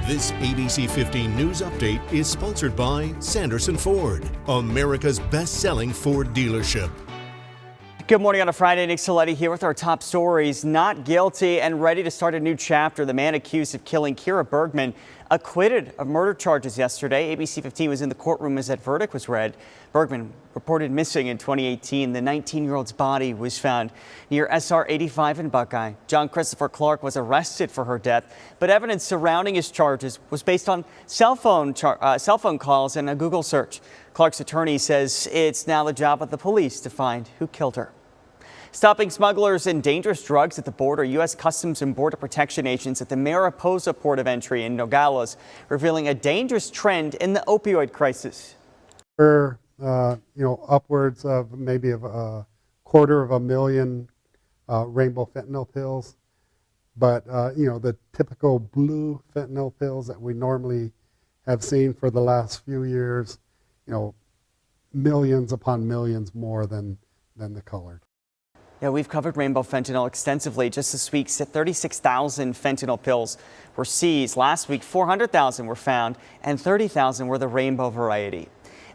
This ABC 15 News Update is sponsored by Sanderson Ford, America's best-selling Ford dealership. Good morning on a Friday. Nick Soletti here with our top stories. Not guilty and ready to start a new chapter. The man accused of killing Kiera Bergman acquitted of murder charges yesterday. ABC 15 was in the courtroom as that verdict was read. Bergman reported missing in 2018. The 19-year-old's body was found near SR 85 in Buckeye. John Christopher Clark was arrested for her death, but evidence surrounding his charges was based on cell phone calls and a Google search. Clark's attorney says it's now the job of the police to find who killed her. Stopping smugglers and dangerous drugs at the border, U.S. Customs and Border Protection agents at the Mariposa port of entry in Nogales revealing a dangerous trend in the opioid crisis. We're, upwards of maybe of 250,000 rainbow fentanyl pills. But, the typical blue fentanyl pills that we normally have seen for the last few years, millions upon millions more than the colored. Yeah, we've covered rainbow fentanyl extensively. Just this week, 36,000 fentanyl pills were seized. Last week, 400,000 were found, and 30,000 were the rainbow variety.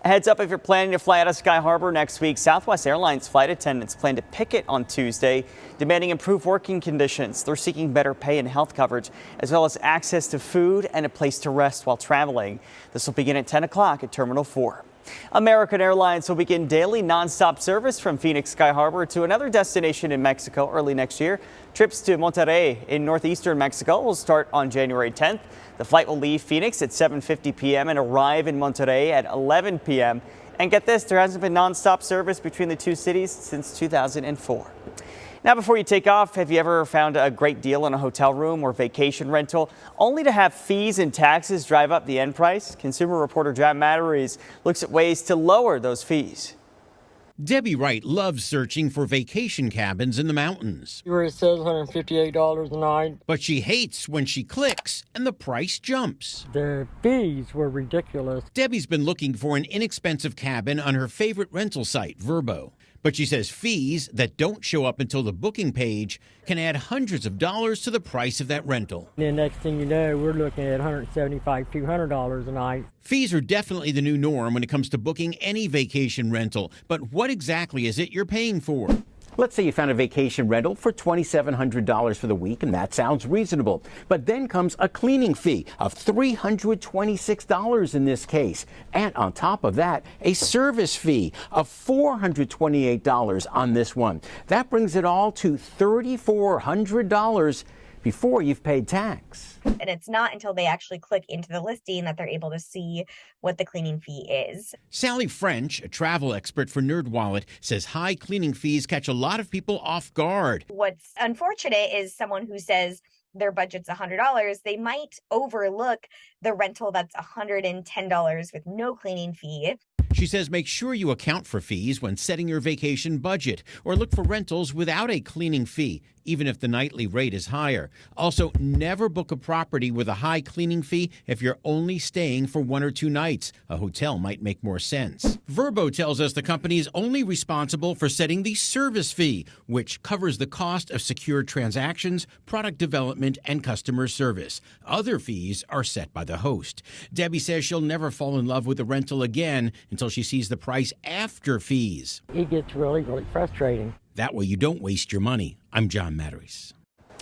A heads up if you're planning to fly out of Sky Harbor next week. Southwest Airlines flight attendants plan to picket on Tuesday, demanding improved working conditions. They're seeking better pay and health coverage, as well as access to food and a place to rest while traveling. This will begin at 10 o'clock at Terminal 4. American Airlines will begin daily nonstop service from Phoenix Sky Harbor to another destination in Mexico early next year. Trips to Monterrey in northeastern Mexico will start on January 10th. The flight will leave Phoenix at 7:50 p.m. and arrive in Monterrey at 11 p.m. And get this, there hasn't been nonstop service between the two cities since 2004. Now, before you take off, have you ever found a great deal on a hotel room or vacation rental only to have fees and taxes drive up the end price? Consumer reporter John Matteries looks at ways to lower those fees. Debbie Wright loves searching for vacation cabins in the mountains. Where it says $158 a night. But she hates when she clicks and the price jumps. The fees were ridiculous. Debbie's been looking for an inexpensive cabin on her favorite rental site, Vrbo. But she says fees that don't show up until the booking page can add hundreds of dollars to the price of that rental. And the next thing you know, we're looking at $175, $200 a night. Fees are definitely the new norm when it comes to booking any vacation rental. But what exactly is it you're paying for? Let's say you found a vacation rental for $2,700 for the week, and that sounds reasonable. But then comes a cleaning fee of $326 in this case. And on top of that, a service fee of $428 on this one. That brings it all to $3,400 before you've paid tax. And it's not until they actually click into the listing that they're able to see what the cleaning fee is. Sally French, a travel expert for NerdWallet, says high cleaning fees catch a lot of people off guard. What's unfortunate is someone who says their budget's $100, they might overlook the rental that's $110 with no cleaning fee. She says make sure you account for fees when setting your vacation budget, or look for rentals without a cleaning fee, even if the nightly rate is higher. Also, never book a property with a high cleaning fee if you're only staying for 1 or 2 nights. A hotel might make more sense. Vrbo tells us the company is only responsible for setting the service fee, which covers the cost of secure transactions, product development, and customer service. Other fees are set by the host. Debbie says she'll never fall in love with a rental again until she sees the price after fees. It gets really, really frustrating. That way you don't waste your money. I'm John Matteries.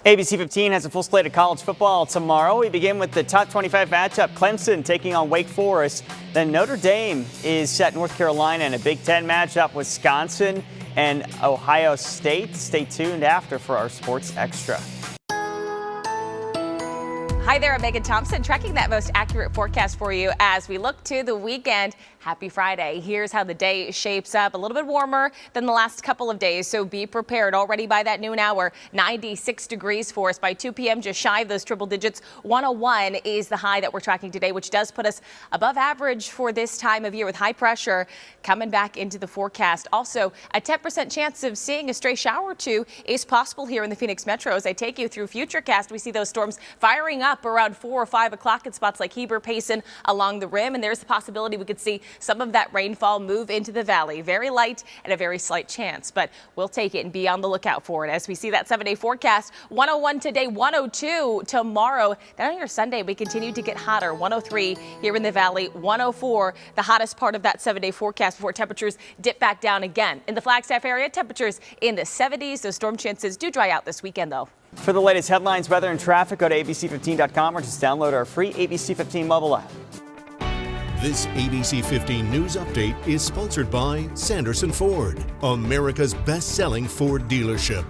ABC 15 has a full slate of college football tomorrow. We begin with the top 25 matchup, Clemson taking on Wake Forest. Then Notre Dame is set North Carolina in a Big Ten matchup, Wisconsin and Ohio State. Stay tuned after for our Sports Extra. Hi there, I'm Megan Thompson, tracking that most accurate forecast for you as we look to the weekend. Happy Friday. Here's how the day shapes up. A little bit warmer than the last couple of days, so be prepared. Already by that noon hour, 96 degrees for us. By 2 p.m., just shy of those triple digits. 101 is the high that we're tracking today, which does put us above average for this time of year with high pressure coming back into the forecast. Also, a 10% chance of seeing a stray shower or two is possible here in the Phoenix Metro. As I take you through Futurecast, we see those storms firing up up around 4 or 5 o'clock in spots like Heber, Payson along the rim. And there's the possibility we could see some of that rainfall move into the valley. Very light and a very slight chance, but we'll take it and be on the lookout for it as we see that 7-day forecast. 101 today, 102 tomorrow. Then on your Sunday, we continue to get hotter. 103 here in the valley, 104, the hottest part of that 7-day forecast before temperatures dip back down again. In the Flagstaff area, temperatures in the 70s. Those storm chances do dry out this weekend, though. For the latest headlines, weather, and traffic, go to ABC15.com or just download our free ABC15 mobile app. This ABC 15 News Update is sponsored by Sanderson Ford, America's best-selling Ford dealership.